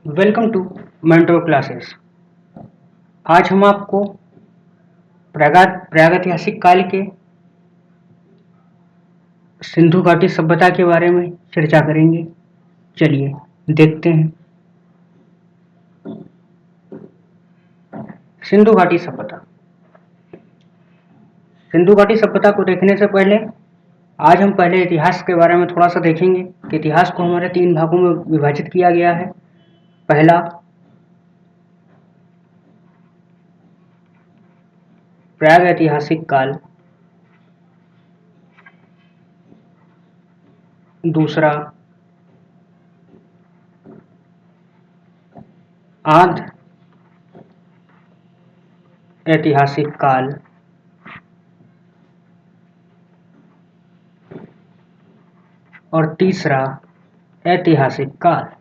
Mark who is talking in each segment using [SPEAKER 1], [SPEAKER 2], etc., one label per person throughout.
[SPEAKER 1] Welcome to mentor classes. आज हम आपको प्रागैतिहासिक काल के सिंधु घाटी सभ्यता के बारे में चर्चा करेंगे। चलिए देखते हैं। सिंधु घाटी सभ्यता। सिंधु घाटी सभ्यता को देखने से पहले आज हम पहले इतिहास के बारे में थोड़ा सा देखेंगे कि इतिहास को हमारे 3 भागों में विभाजित किया गया है। पहला प्रागैतिहासिक काल, दूसरा आध ऐतिहासिक काल, और तीसरा ऐतिहासिक काल।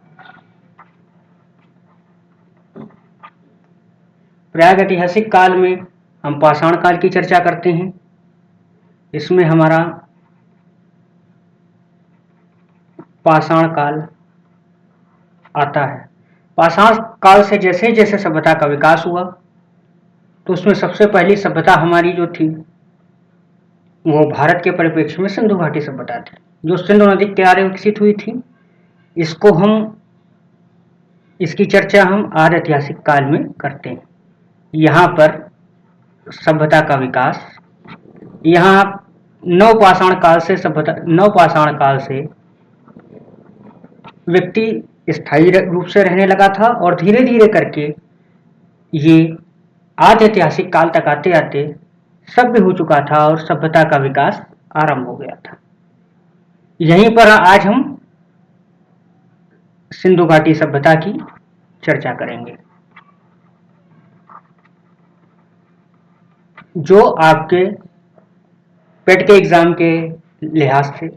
[SPEAKER 1] प्रागैतिहासिक काल में हम पाषाण काल की चर्चा करते हैं। इसमें हमारा पाषाण काल आता है। पाषाण काल से जैसे जैसे सभ्यता का विकास हुआ तो उसमें सबसे पहली सभ्यता हमारी जो थी वो भारत के परिप्रेक्ष्य में सिंधु घाटी सभ्यता थी, जो सिंधु नदी के किनारे विकसित हुई थी। इसकी चर्चा हम आधि ऐतिहासिक काल में करते हैं। यहाँ पर सभ्यता का विकास, यहाँ नवपाषाण काल से व्यक्ति स्थायी रूप से रहने लगा था और धीरे धीरे करके ये आधि ऐतिहासिक काल तक आते आते सभ्य हो चुका था और सभ्यता का विकास आरंभ हो गया था। यहीं पर आज हम सिंधु घाटी सभ्यता की चर्चा करेंगे, जो आपके पेट के एग्जाम के लिहाज से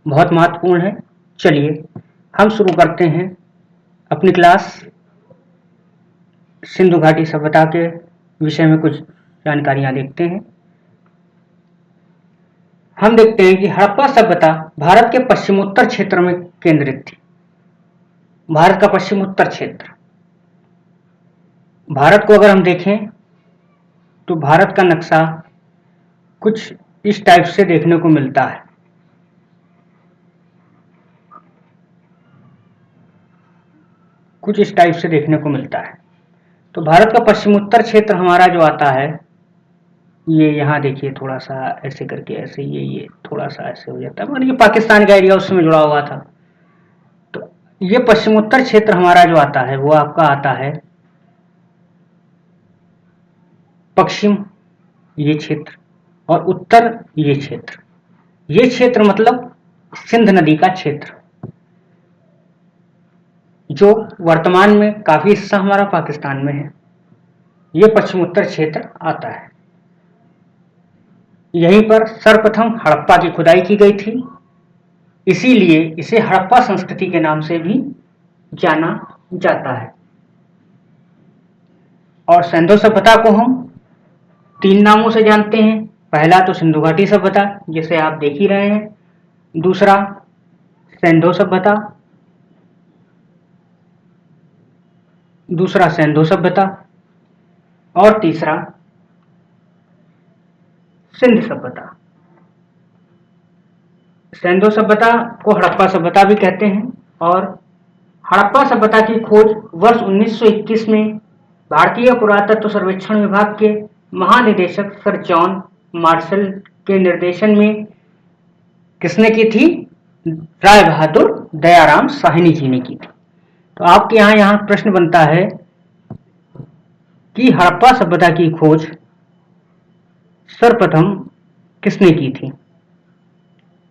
[SPEAKER 1] बहुत महत्वपूर्ण है। चलिए हम शुरू करते हैं अपनी क्लास। सिंधु घाटी सभ्यता के विषय में कुछ जानकारियां देखते हैं। हम देखते हैं कि हड़प्पा सभ्यता भारत के पश्चिमोत्तर क्षेत्र में केंद्रित थी। भारत का पश्चिमोत्तर क्षेत्र, भारत को अगर हम देखें तो भारत का नक्शा कुछ इस टाइप से देखने को मिलता है। कुछ इस टाइप से देखने को मिलता है। तो भारत का पश्चिमोत्तर क्षेत्र हमारा जो आता है, ये यहाँ देखिए थोड़ा सा ऐसे करके, ऐसे ये थोड़ा सा ऐसे हो जाता है, मतलब ये पाकिस्तान का एरिया उसमें जुड़ा हुआ था। तो ये पश्चिमोत्तर क्षेत्र हमारा जो आता है वो आपका आता है पश्चिम ये क्षेत्र और उत्तर ये क्षेत्र। ये क्षेत्र मतलब सिंध नदी का क्षेत्र, जो वर्तमान में काफी हिस्सा हमारा पाकिस्तान में है। ये पश्चिमोत्तर क्षेत्र आता है। यहीं पर सर्वप्रथम हड़प्पा की खुदाई की गई थी, इसीलिए इसे हड़प्पा संस्कृति के नाम से भी जाना जाता है। और सिंधु सभ्यता को हम 3 नामों से जानते हैं। पहला तो सिंधु घाटी सभ्यता, जिसे आप देख ही रहे हैं। दूसरा सिंधु सभ्यता, और तीसरा सिंध सभ्यता। सिंधु सभ्यता को हड़प्पा सभ्यता भी कहते हैं। और हड़प्पा सभ्यता की खोज वर्ष 1921 में भारतीय पुरातत्व सर्वेक्षण विभाग के महानिदेशक सर जॉन मार्शल के निर्देशन में किसने की थी? राय बहादुर दयाराम साहनी जी ने की थी। तो आपके यहाँ प्रश्न बनता है कि हड़प्पा सभ्यता की खोज सर्वप्रथम किसने की थी?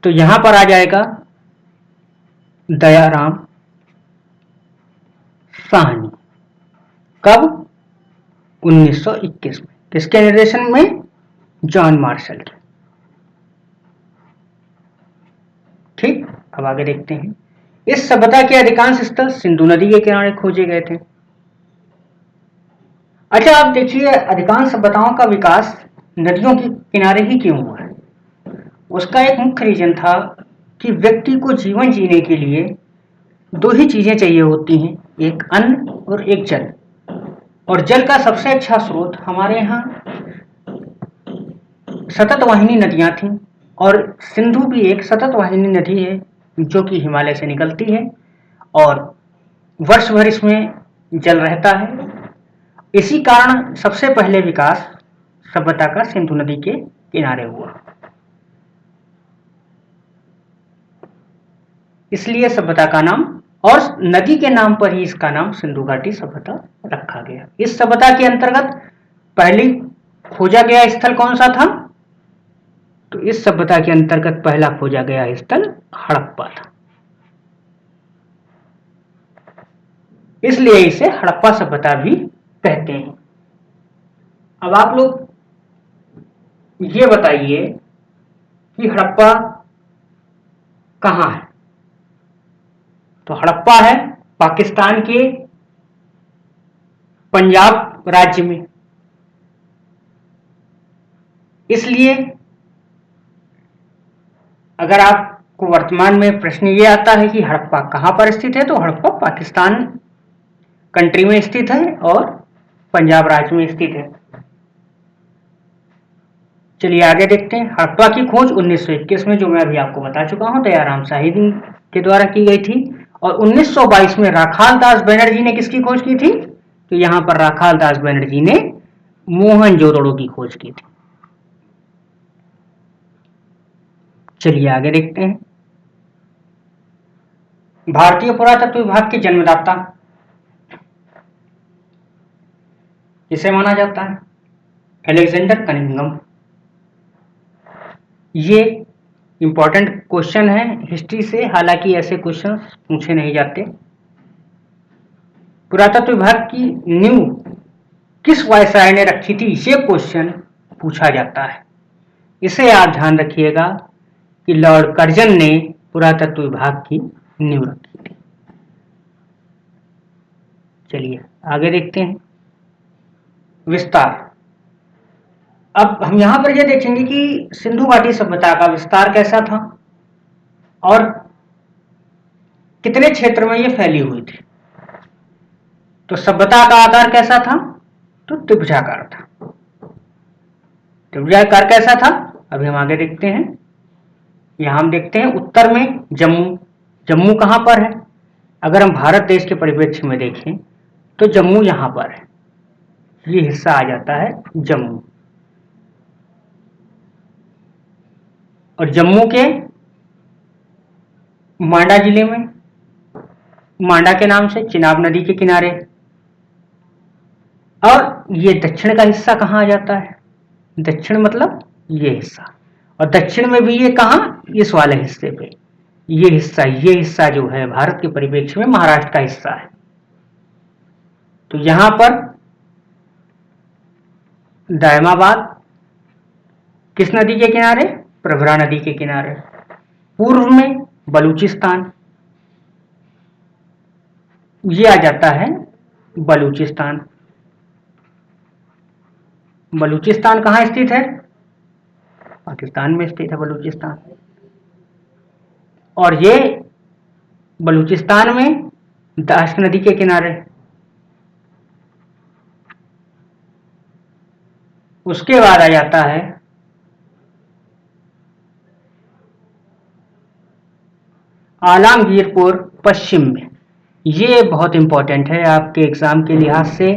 [SPEAKER 1] तो यहां पर आ जाएगा दयाराम साहनी। कब? 1921 में। किसके निर्देशन में? जॉन मार्शल के। ठीक, अब आगे देखते हैं। इस सभ्यता के अधिकांश स्थल सिंधु नदी के किनारे खोजे गए थे। अच्छा, आप देखिए, अधिकांश सभ्यताओं का विकास नदियों के किनारे ही क्यों हुआ है? उसका एक मुख्य रीजन था कि व्यक्ति को जीवन जीने के लिए दो ही चीजें चाहिए होती हैं, एक अन्न और एक जल। और जल का सबसे अच्छा स्रोत हमारे यहाँ सतत वाहिनी नदियां थीं, और सिंधु भी एक सतत वाहिनी नदी है जो कि हिमालय से निकलती है और वर्ष भर इसमें जल रहता है। इसी कारण सबसे पहले विकास सभ्यता का सिंधु नदी के किनारे हुआ, इसलिए सभ्यता का नाम, और नदी के नाम पर ही इसका नाम सिंधु घाटी सभ्यता रखा गया। इस सभ्यता के अंतर्गत पहली खोजा गया स्थल कौन सा था? तो इस सभ्यता के अंतर्गत पहला खोजा गया स्थल हड़प्पा था, इसलिए इसे हड़प्पा सभ्यता भी कहते हैं। अब आप लोग ये बताइए कि हड़प्पा कहाँ है? तो हड़प्पा है पाकिस्तान के पंजाब राज्य में। इसलिए अगर आपको वर्तमान में प्रश्न ये आता है कि हड़प्पा कहाँ पर स्थित है, तो हड़प्पा पाकिस्तान कंट्री में स्थित है और पंजाब राज्य में स्थित है। चलिए आगे देखते हैं। हड़प्पा की खोज 1921 में, जो मैं अभी आपको बता चुका हूं, दयाराम साहिबी के द्वारा की गई थी। और 1922 में राखाल दास बनर्जी ने किसकी खोज की थी? तो यहां पर राखाल दास बनर्जी ने मोहनजोदड़ो की खोज की थी। चलिए आगे देखते हैं। भारतीय पुरातत्व विभाग के जन्मदाता किसे माना जाता है? Alexander Cunningham. ये इंपॉर्टेंट क्वेश्चन है हिस्ट्री से, हालांकि ऐसे क्वेश्चन पूछे नहीं जाते। पुरातत्व विभाग की नींव किस वायसराय ने रखी थी, ये क्वेश्चन पूछा जाता है। इसे आप ध्यान रखिएगा कि लॉर्ड कर्जन ने पुरातत्व विभाग की नींव रखी थी। चलिए आगे देखते हैं। विस्तार। अब हम यहां पर यह देखेंगे कि सिंधु घाटी सभ्यता का विस्तार कैसा था और कितने क्षेत्र में यह फैली हुई थी। तो सभ्यता का आकार कैसा था? तो त्रिभुजाकार था। त्रिभुजाकार कैसा था? अभी हम आगे देखते हैं। यहां हम देखते हैं उत्तर में जम्मू। जम्मू कहां पर है? अगर हम भारत देश के परिप्रेक्ष्य में देखें तो जम्मू यहां पर है, ये हिस्सा आ जाता है जम्मू। और जम्मू के मांडा जिले में, मांडा के नाम से, चिनाब नदी के किनारे। और ये दक्षिण का हिस्सा कहां आ जाता है? दक्षिण मतलब ये हिस्सा। और दक्षिण में भी ये कहां? इस वाले हिस्से पे। ये हिस्सा जो है भारत के परिप्रेक्ष्य में महाराष्ट्र का हिस्सा है। तो यहां पर दायमाबाद किस नदी के किनारे? प्रवरा नदी के किनारे। पूर्व में बलूचिस्तान, ये आ जाता है बलूचिस्तान। बलूचिस्तान कहां स्थित है? पाकिस्तान में स्थित है बलूचिस्तान। और ये बलूचिस्तान में दाश्त नदी के किनारे। उसके बाद आ जाता है आलमगीरपुर पश्चिम में। ये बहुत इंपॉर्टेंट है आपके एग्जाम के लिहाज से।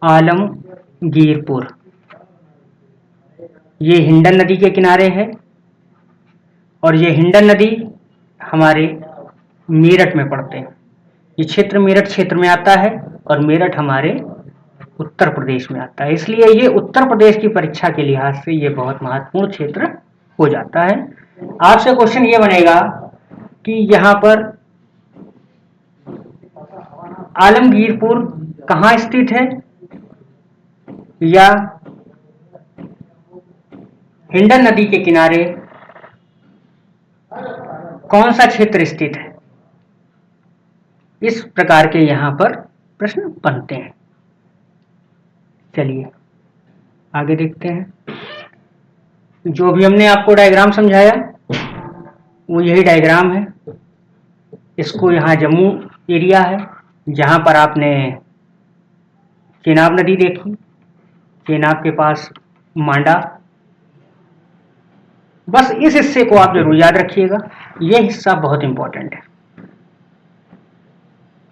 [SPEAKER 1] आलमगीरपुर ये हिंडन नदी के किनारे है, और ये हिंडन नदी हमारे मेरठ में पड़ते हैं। ये क्षेत्र मेरठ क्षेत्र में आता है और मेरठ हमारे उत्तर प्रदेश में आता है, इसलिए ये उत्तर प्रदेश की परीक्षा के लिहाज से ये बहुत महत्वपूर्ण क्षेत्र हो जाता है। आपसे क्वेश्चन ये बनेगा कि यहाँ पर आलमगीरपुर कहाँ स्थित है, या हिंडन नदी के किनारे कौन सा क्षेत्र स्थित है। इस प्रकार के यहाँ पर प्रश्न बनते हैं। चलिए आगे देखते हैं। जो भी हमने आपको डायग्राम समझाया वो यही डायग्राम है। इसको यहाँ जम्मू एरिया है, जहाँ पर आपने चेनाब नदी देखी, चेनाब के पास मांडा। बस इस हिस्से को आप जरूर याद रखिएगा, ये हिस्सा बहुत इंपॉर्टेंट है।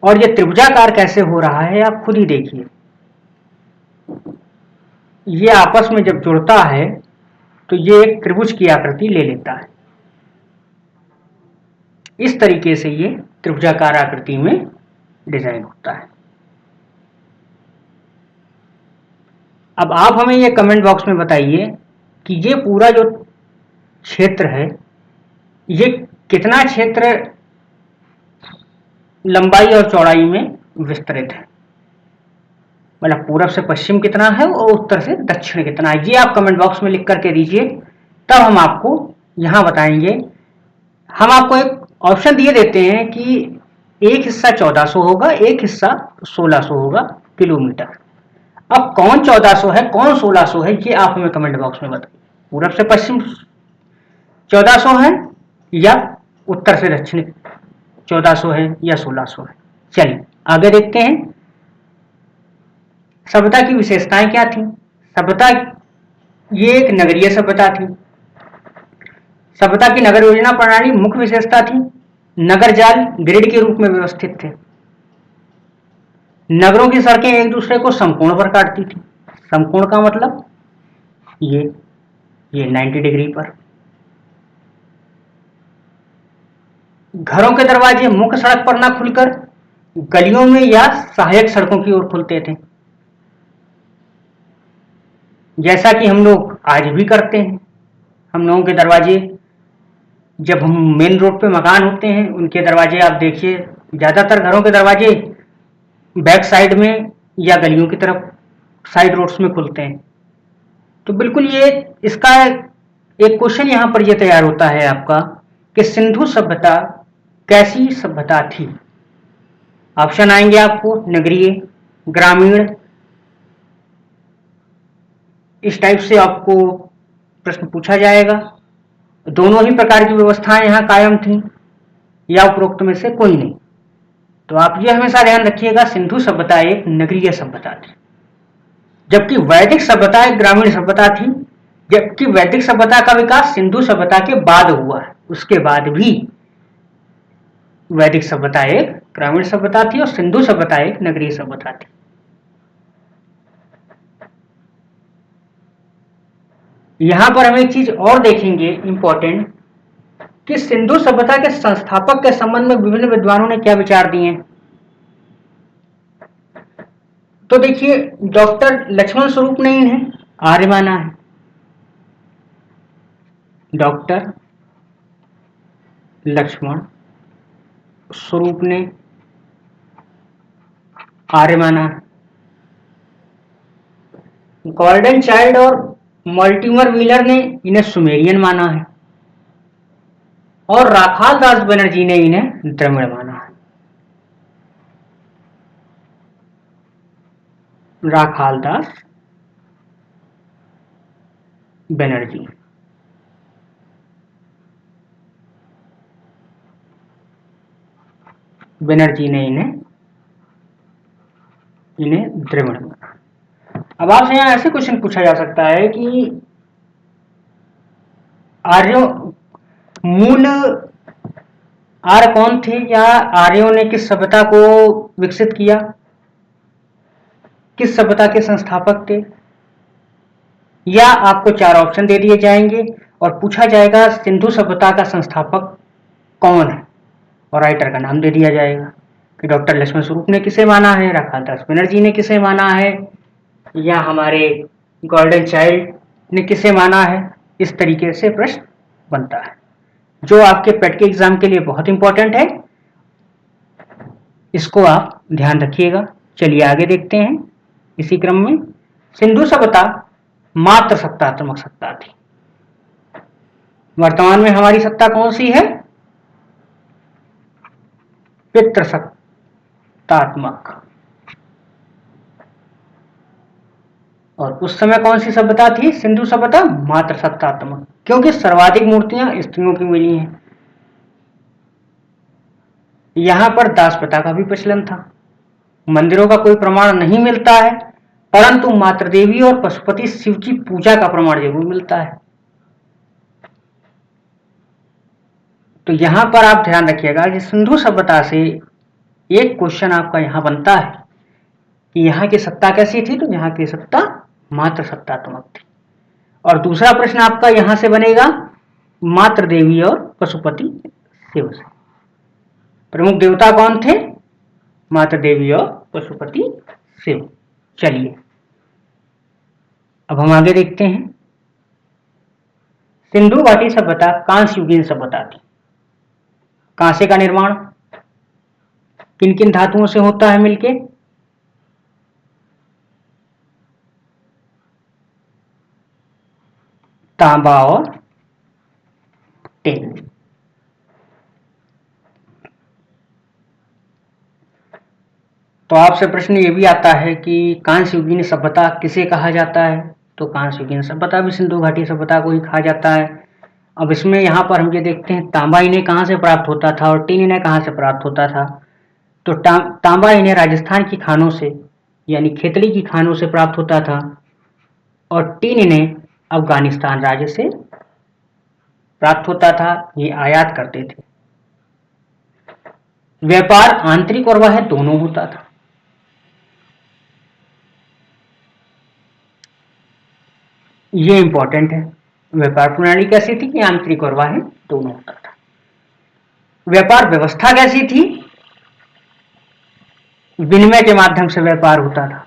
[SPEAKER 1] और ये त्रिभुजाकार कैसे हो रहा है आप खुद ही देखिए। ये आपस में जब जुड़ता है तो ये एक त्रिभुज की आकृति ले लेता है। इस तरीके से ये त्रिभुजाकार आकृति में डिजाइन होता है। अब आप हमें ये कमेंट बॉक्स में बताइए कि ये पूरा जो क्षेत्र है, ये कितना क्षेत्र लंबाई और चौड़ाई में विस्तृत है, मतलब पूरब से पश्चिम कितना है और उत्तर से दक्षिण कितना है। ये आप कमेंट बॉक्स में लिख करके दीजिए, तब हम आपको यहां बताएंगे। हम आपको एक ऑप्शन दिए देते हैं कि एक हिस्सा 1400 होगा, एक हिस्सा 1600 होगा किलोमीटर। अब कौन 1400 है, कौन 1600 है, ये आप हमें कमेंट बॉक्स में बताइए। पूरब से पश्चिम 1400 है या उत्तर से दक्षिण 1400 है या 1600 है। चलिए आगे देखते हैं। सभ्यता की विशेषताएं क्या थी। सभ्यता ये एक नगरीय सभ्यता थी। सभ्यता की नगर योजना प्रणाली मुख्य विशेषता थी। नगर जाल ग्रिड के रूप में व्यवस्थित थे। नगरों की सड़कें एक दूसरे को समकोण पर काटती थी। समकोण का मतलब ये 90 डिग्री पर। घरों के दरवाजे मुख्य सड़क पर न खुलकर गलियों में या सहायक सड़कों की ओर खुलते थे, जैसा कि हम लोग आज भी करते हैं। हम लोगों के दरवाजे, जब हम मेन रोड पे मकान होते हैं, उनके दरवाजे आप देखिए, ज्यादातर घरों के दरवाजे बैक साइड में या गलियों की तरफ साइड रोड्स में खुलते हैं। तो बिल्कुल ये इसका एक क्वेश्चन यहां पर यह तैयार होता है आपका कि सिंधु सभ्यता कैसी सभ्यता थी। ऑप्शन आएंगे आपको नगरीय, ग्रामीण, इस टाइप से आपको प्रश्न पूछा जाएगा। दोनों ही प्रकार की व्यवस्थाएं यहां कायम थी या उपरोक्त में से कोई नहीं। तो आप ये हमेशा ध्यान रखिएगा, सिंधु सभ्यता एक नगरीय सभ्यता थी, जबकि वैदिक सभ्यता एक ग्रामीण सभ्यता थी। जबकि वैदिक सभ्यता का विकास सिंधु सभ्यता के बाद हुआ है, उसके बाद भी वैदिक सभ्यता एक ग्रामीण सभ्यता थी और सिंधु सभ्यता एक नगरीय सभ्यता थी। यहां पर हम एक चीज और देखेंगे इंपॉर्टेंट, कि सिंधु सभ्यता के संस्थापक के संबंध में विभिन्न विद्वानों ने क्या विचार दिए हैं। तो देखिए, डॉक्टर लक्ष्मण स्वरूप ने इन्हें आर्य माना है। डॉक्टर लक्ष्मण स्वरूप ने आर्य माना है। गॉर्डन चाइल्ड और मॉर्टिमर व्हीलर ने इन्हें सुमेरियन माना है और राखाल दास बनर्जी ने इन्हें द्रविड़ माना है। राखाल दास बनर्जी, बनर्जी ने इन्हें द्रविड़ माना। अब आपसे यहां ऐसे क्वेश्चन पूछा जा सकता है कि आर्यों मूल आर्य कौन थे, या आर्यों ने किस सभ्यता को विकसित किया, किस सभ्यता के संस्थापक थे। या आपको 4 ऑप्शन दे दिए जाएंगे और पूछा जाएगा सिंधु सभ्यता का संस्थापक कौन है, और राइटर का नाम दे दिया जाएगा कि डॉक्टर लक्ष्मण स्वरूप ने किसे माना है, राखाल दास बनर्जी ने किसे माना है, या हमारे गॉर्डन चाइल्ड ने किसे माना है। इस तरीके से प्रश्न बनता है, जो आपके पेट के एग्जाम के लिए बहुत इंपॉर्टेंट है। इसको आप ध्यान रखिएगा। चलिए आगे देखते हैं। इसी क्रम में सिंधु सभ्यता मात्र सत्तात्मक सत्ता थी। वर्तमान में हमारी सत्ता कौन सी है, पितृसत्तात्मक। और उस समय कौन सी सभ्यता थी, सिंधु सभ्यता मात्र सत्तात्मक, क्योंकि सर्वाधिक मूर्तियां स्त्रियों की मिली हैं। यहाँ पर दास प्रथा का भी प्रचलन था। मंदिरों का कोई प्रमाण नहीं मिलता है, परंतु मातृ देवी और पशुपति शिव की पूजा का प्रमाण जरूर मिलता है। तो यहां पर आप ध्यान रखिएगा कि सिंधु सभ्यता से एक क्वेश्चन आपका यहां बनता है कि यहाँ की सत्ता कैसी थी, तो यहाँ की सत्ता मात्र सत्तात्मक थी। और दूसरा प्रश्न आपका यहां से बनेगा मातृ देवी और पशुपति शिव से। प्रमुख देवता कौन थे? मातृ देवी और पशुपति शिव। चलिए अब हम आगे देखते हैं। सिंधु घाटी सभ्यता कांस्य युगीन सभ्यता थी। कांसे का निर्माण किन किन धातुओं से होता है मिलके? तांबा और टिन। तो आपसे प्रश्न ये भी आता है कि कांस्य युगीन सभ्यता किसे कहा जाता है? तो कांस्य युगीन सभ्यता भी सिंधु घाटी सभ्यता को ही कहा जाता है। अब इसमें यहाँ पर हम ये देखते हैं तांबा इन्हें कहाँ से प्राप्त होता था और टिन इन्हें कहाँ से प्राप्त होता था। तो तांबा इन्हें राजस्थान की खानों से यानी खेतड़ी की खानों से प्राप्त होता था और टिन इन्हें अफगानिस्तान राज्य से प्राप्त होता था। ये आयात करते थे। व्यापार आंतरिक और बाह्य दोनों होता था। ये इंपॉर्टेंट है। व्यापार प्रणाली कैसी थी कि आंतरिक और बाह्य दोनों होता था। व्यापार व्यवस्था कैसी थी? विनिमय के माध्यम से व्यापार होता था।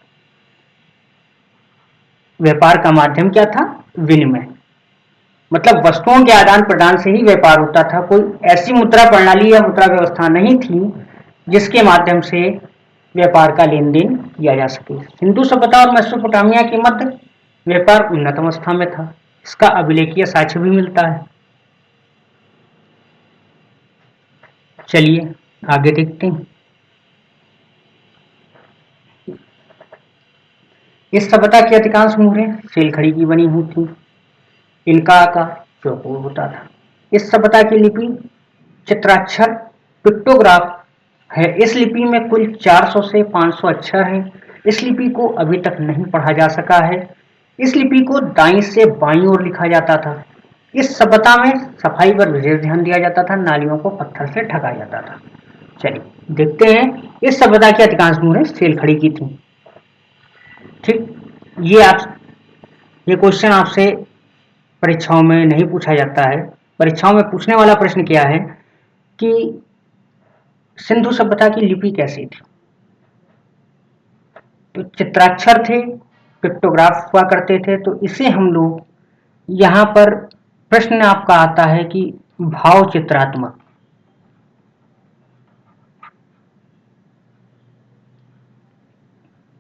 [SPEAKER 1] व्यापार का माध्यम क्या था? विनिमय, मतलब वस्तुओं के आदान प्रदान से ही व्यापार होता था। कोई ऐसी मुद्रा प्रणाली या मुद्रा व्यवस्था नहीं थी जिसके माध्यम से व्यापार का लेन देन किया जा सके। सिंधु सभ्यता और मेसोपोटामिया के मध्य व्यापार उन्नत अवस्था में था। इसका अभिलेखीय साक्ष्य भी मिलता है। चलिए आगे देखते हैं। इस सभ्यता की अधिकांश मुहरें सेलखड़ी की बनी हुई थी। इनका आकार चौकोर होता था। इस सभ्यता की लिपि चित्राक्षर पिक्टोग्राफ है। इस लिपि में कुल 400 से 500 अक्षर हैं। इस लिपि को अभी तक नहीं पढ़ा जा सका है। इस लिपि को दाईं से बाईं ओर लिखा जाता था। इस सभ्यता में सफाई पर विशेष ध्यान दिया जाता था। नालियों को पत्थर से ढका जाता था। चलिए देखते हैं। इस सभ्यता की अधिकांश मुहरें सेलखड़ी की थी। ठीक, ये क्वेश्चन आपसे परीक्षाओं में नहीं पूछा जाता है। परीक्षाओं में पूछने वाला प्रश्न क्या है कि सिंधु सभ्यता की लिपि कैसी थी? तो चित्राक्षर थे, पिक्टोग्राफ हुआ करते थे। तो इसे हम लोग यहाँ पर प्रश्न आपका आता है कि भाव चित्रात्मक,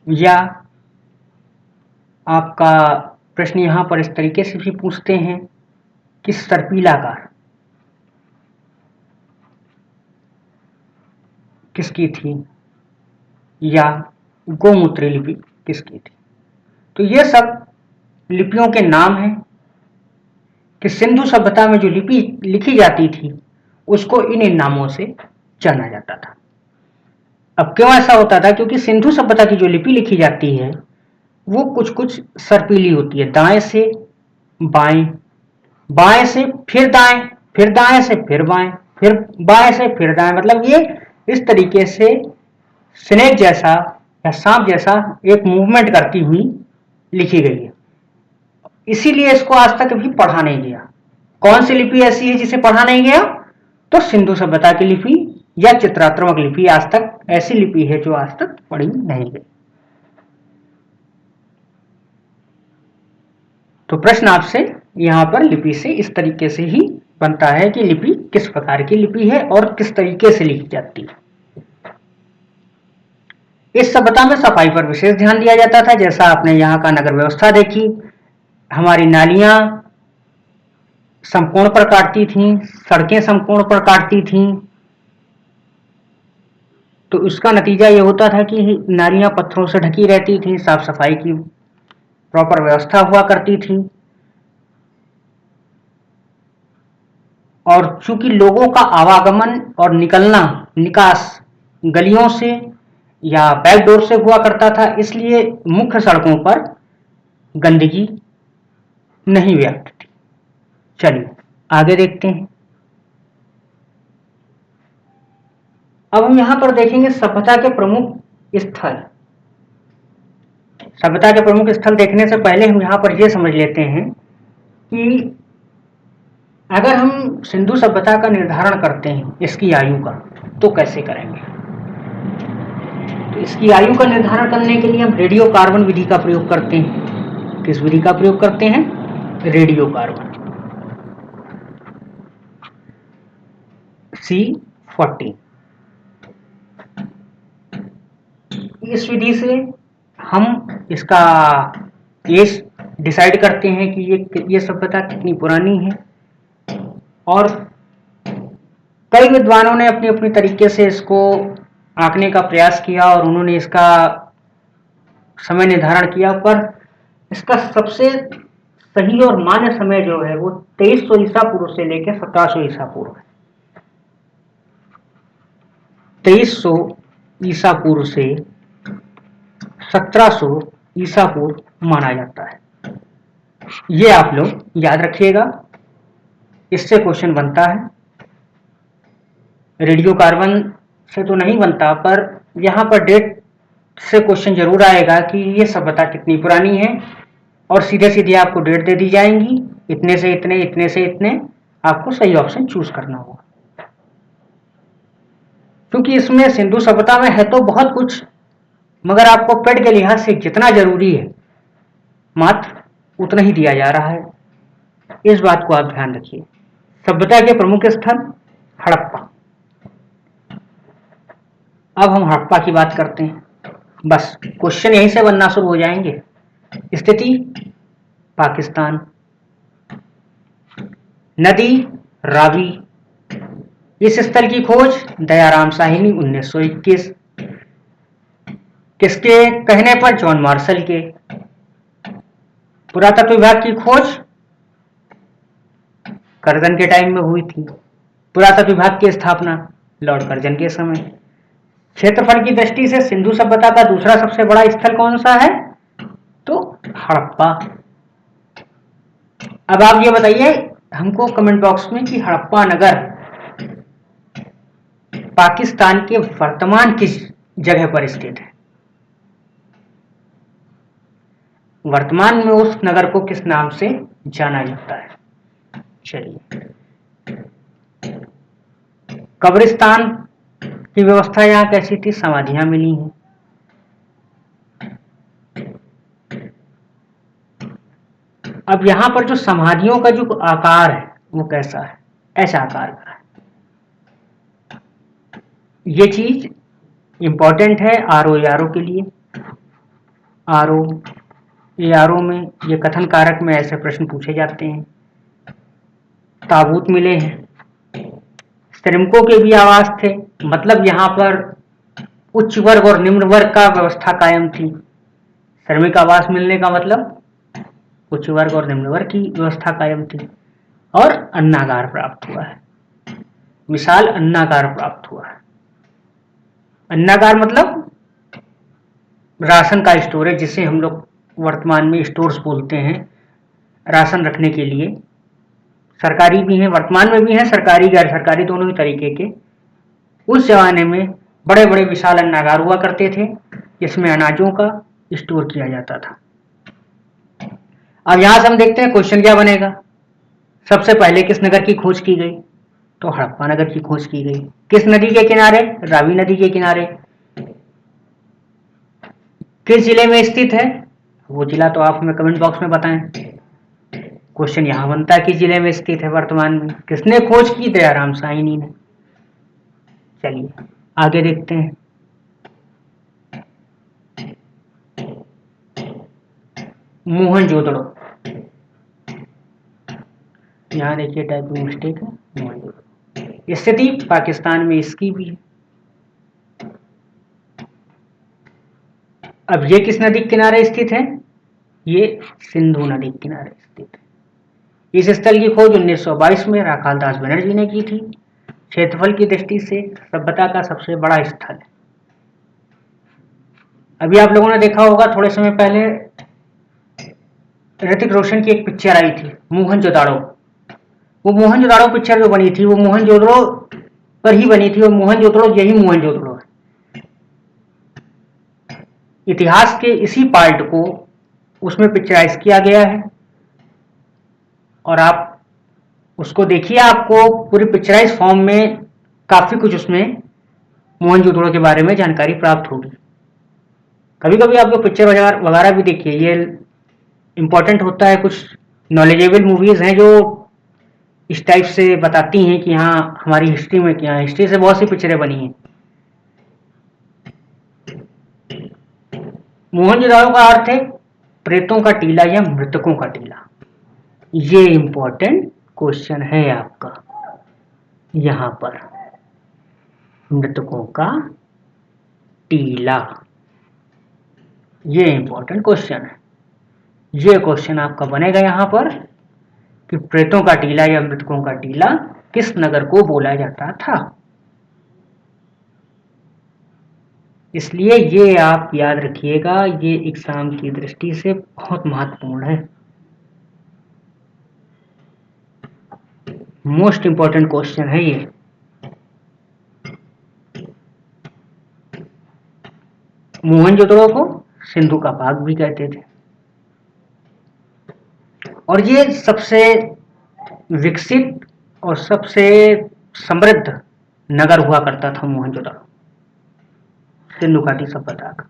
[SPEAKER 1] या आपका प्रश्न यहाँ पर इस तरीके से भी पूछते हैं कि सर्पिलाकार किसकी थी, या गोमूत्री लिपि किसकी थी। तो ये सब लिपियों के नाम हैं कि सिंधु सभ्यता में जो लिपि लिखी जाती थी उसको इन नामों से जाना जाता था। अब क्यों ऐसा होता था? क्योंकि सिंधु सभ्यता की जो लिपि लिखी जाती है वो कुछ कुछ सर्पिली होती है। दाएं से बाएं, बाएं से फिर दाएं, फिर दाएं से फिर बाएं, फिर बाएं से फिर दाएं, मतलब ये इस तरीके से स्नेक जैसा या सांप जैसा एक मूवमेंट करती हुई लिखी गई है। इसीलिए इसको आज तक भी पढ़ा नहीं गया। कौन सी लिपि ऐसी है जिसे पढ़ा नहीं गया? तो सिंधु सभ्यता की लिपि या चित्रात्मक लिपि आज तक ऐसी लिपि है जो आज तक पढ़ी नहीं गई। तो प्रश्न आपसे यहाँ पर लिपि से इस तरीके से ही बनता है कि लिपि किस प्रकार की लिपि है और किस तरीके से लिखी जाती है। इस सभ्यता में सफाई पर विशेष ध्यान दिया जाता था। जैसा आपने यहाँ का नगर व्यवस्था देखी, हमारी नालियां समकोण पर काटती थीं, सड़कें समकोण पर काटती थीं। तो उसका नतीजा ये होता था कि नालियां पत्थरों से ढकी रहती थीं, साफ सफाई की प्रॉपर व्यवस्था हुआ करती थी। और चूंकि लोगों का आवागमन और निकलना निकास गलियों से या बैकडोर से हुआ करता था, इसलिए मुख्य सड़कों पर गंदगी नहीं व्याप्त थी। चलिए आगे देखते हैं। अब हम यहां पर देखेंगे सभ्यता के प्रमुख स्थल। सभ्यता के प्रमुख स्थल देखने से पहले हम यहां पर यह समझ लेते हैं कि अगर हम सिंधु सभ्यता का निर्धारण करते हैं इसकी आयु का, तो कैसे करेंगे। तो इसकी आयु का निर्धारण करने के लिए हम रेडियो कार्बन विधि का प्रयोग करते हैं। किस विधि का प्रयोग करते हैं? Radio carbon C14। इस विधि से हम इसका एज डिसाइड करते हैं कि ये सभ्यता कितनी पुरानी है, और कई विद्वानों ने अपने अपने तरीके से इसको आंकने का प्रयास किया और उन्होंने इसका समय निर्धारण किया, पर इसका सबसे सही और मान्य समय जो है वो 2300 ईसा पूर्व से लेकर 1700 ईसा पूर्व है। 2300 ईसा पूर्व से 1700 ईसा पूर्व माना जाता है। ये आप लोग याद रखिएगा, इससे क्वेश्चन बनता है। रेडियो कार्बन से तो नहीं बनता, पर यहां पर डेट से क्वेश्चन जरूर आएगा कि ये सभ्यता कितनी पुरानी है, और सीधे सीधे आपको डेट दे दी जाएंगी, इतने से इतने, इतने से इतने। आपको सही ऑप्शन चूज करना होगा, क्योंकि इसमें सिंधु सभ्यता में है तो बहुत कुछ, मगर आपको पेड के लिहाज से जितना जरूरी है मात्र उतना ही दिया जा रहा है। इस बात को आप ध्यान रखिए। सभ्यता के प्रमुख स्थल हड़प्पा। अब हम हड़प्पा की बात करते हैं, बस क्वेश्चन यहीं से बनना शुरू हो जाएंगे। स्थिति पाकिस्तान, नदी रावी। इस स्थल की खोज दयाराम साहिनी 1921। किसके कहने पर? जॉन मार्शल के। पुरातत्व विभाग की खोज कर्जन के टाइम में हुई थी। पुरातत्व विभाग की स्थापना लॉर्ड कर्जन के समय। क्षेत्रफल की दृष्टि से सिंधु सभ्यता का दूसरा सबसे बड़ा स्थल कौन सा है? तो हड़प्पा। अब आप ये बताइए हमको कमेंट बॉक्स में कि हड़प्पा नगर पाकिस्तान के वर्तमान किस जगह पर स्थित है? वर्तमान में उस नगर को किस नाम से जाना जाता है? चलिए, कब्रिस्तान की व्यवस्था यहाँ कैसी थी? समाधियां मिली हैं। अब यहां पर जो समाधियों का जो आकार है वो कैसा है? ऐसा आकार का है। ये चीज इंपॉर्टेंट है आरओ यारो के लिए। आरओ यारो में ये कथन कारक में ऐसे प्रश्न पूछे जाते हैं। ताबूत मिले हैं। श्रमिकों के भी आवास थे, मतलब यहाँ पर उच्च वर्ग और निम्न वर्ग का व्यवस्था कायम थी। श्रमिक आवास मिलने का मतलब उच्च वर्ग और निम्न वर्ग की व्यवस्था कायम थी। और अन्नागार प्राप्त हुआ है, विशाल अन्नागार प्राप्त हुआ है। अन्नागार मतलब राशन का स्टोरेज, जिसे हम लोग वर्तमान में स्टोर्स बोलते हैं, राशन रखने के लिए। सरकारी भी हैं, वर्तमान में भी हैं, सरकारी गैर सरकारी दोनों ही तरीके के। उस जमाने में बड़े बड़े विशाल अन्नागार हुआ करते थे, जिसमें अनाजों का स्टोर किया जाता था। अब यहां से हम देखते हैं क्वेश्चन क्या बनेगा। सबसे पहले किस नगर की खोज की गई? तो हड़प्पा नगर की खोज की गई। किस नदी के किनारे? रावी नदी के किनारे। किस जिले में स्थित है? वो जिला तो आप हमें कमेंट बॉक्स में बताएं। क्वेश्चन यहां बनता है किस जिले में स्थित है वर्तमान में। किसने खोज की? दयाराम साहिनी ने। चलिए आगे देखते हैं। मोहनजोदड़ो। यहां देखिए टाइपिंग मिस्टेक है, मोहनजोदड़ो। स्थिति पाकिस्तान में इसकी भी है। अब ये किस नदी के किनारे स्थित है? ये सिंधु नदी के किनारे स्थित है। इस स्थल की खोज 1922 में राखाल दास बनर्जी ने की थी। क्षेत्रफल की दृष्टि से सभ्यता का सबसे बड़ा स्थल है। अभी आप लोगों ने देखा होगा थोड़े समय पहले ऋतिक रोशन की एक पिक्चर आई थी मोहनजोदाड़ो। वो मोहनजोदाड़ो पिक्चर जो बनी थी वो मोहनजोदड़ो पर ही बनी थी और मोहनजोदड़ो यही मोहनजोदड़ो है। इतिहास के इसी पार्ट को उसमें पिक्चराइज किया गया है और आप उसको देखिए, आपको पूरी पिक्चराइज फॉर्म में काफी कुछ उसमें मोहनजोदड़ो के बारे में जानकारी प्राप्त होगी। कभी कभी आप लोग पिक्चर वगैरह भी देखिए, ये इम्पोर्टेंट होता है। कुछ नॉलेजेबल मूवीज हैं जो इस टाइप से बताती हैं कि हाँ हमारी हिस्ट्री में क्या है। हिस्ट्री से बहुत सी पिक्चरें बनी हैं। मोहनजोदाड़ो का अर्थ है प्रेतों का टीला या मृतकों का टीला। ये इंपॉर्टेंट क्वेश्चन है आपका यहां पर, मृतकों का टीला, ये इंपॉर्टेंट क्वेश्चन है। ये क्वेश्चन आपका बनेगा यहां पर कि प्रेतों का टीला या मृतकों का टीला किस नगर को बोला जाता था। इसलिए ये आप याद रखिएगा, ये एग्जाम की दृष्टि से बहुत महत्वपूर्ण है। मोस्ट इंपॉर्टेंट क्वेश्चन है ये। मोहनजोदड़ो को सिंधु का पाक भी कहते थे और ये सबसे विकसित और सबसे समृद्ध नगर हुआ करता था मोहनजोदड़ो, सिंधु घाटी सभ्यता का।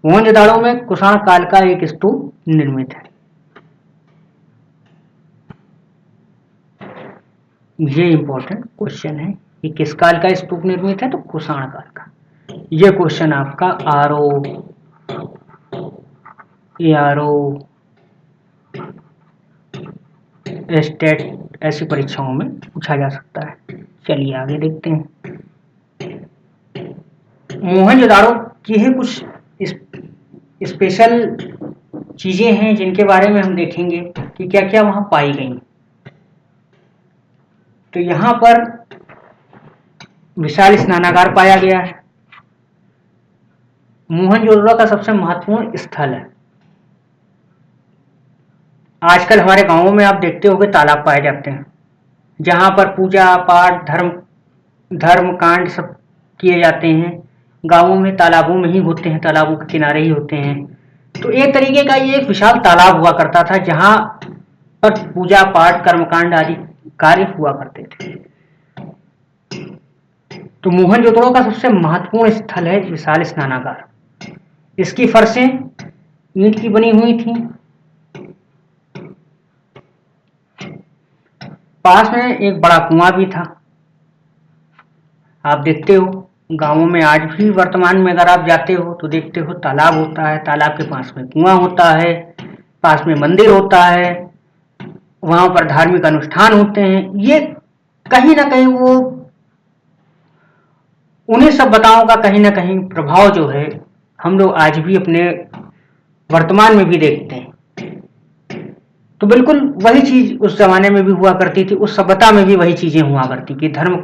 [SPEAKER 1] मोहनजोदड़ो में कुषाण काल का एक स्तूप निर्मित है। ये इंपॉर्टेंट क्वेश्चन है कि किस काल का स्तूप निर्मित है, तो कुषाण काल का। ये क्वेश्चन आपका आरओ स्टेट ऐसी परीक्षाओं में पूछा जा सकता है। चलिए आगे देखते हैं। मोहनजोदाड़ो की है कुछ स्पेशल चीजें हैं जिनके बारे में हम देखेंगे कि क्या क्या वहां पाई गई। तो यहां पर विशाल स्नानागार पाया गया है। मोहनजोदड़ो का सबसे महत्वपूर्ण स्थल है। आजकल हमारे गांवों में आप देखते होंगे तालाब पाए जाते हैं जहां पर पूजा पाठ धर्म कांड सब किए जाते हैं। गांवों में तालाबों में ही होते हैं, तालाबों के किनारे ही होते हैं। तो एक तरीके का ये एक विशाल तालाब हुआ करता था जहां पर पूजा पाठ कर्मकांड आदि कार्य हुआ करते थे। तो मोहनजोदड़ो का सबसे महत्वपूर्ण स्थल है विशाल स्नानागार। इसकी फर्शें ईंट की बनी हुई थी। पास में एक बड़ा कुआं भी था। आप देखते हो गांवों में आज भी वर्तमान में अगर आप जाते हो तो देखते हो तालाब होता है, तालाब के पास में कुआं होता है, पास में मंदिर होता है, वहां पर धार्मिक अनुष्ठान होते हैं। ये कहीं ना कहीं वो उन्हीं सभ्यताओं का कहीं ना कहीं प्रभाव जो है हम लोग आज भी अपने वर्तमान में भी देखते हैं। तो बिल्कुल वही चीज उस जमाने में भी हुआ करती थी, उस सभ्यता में भी वही चीजें हुआ करती कि धर्म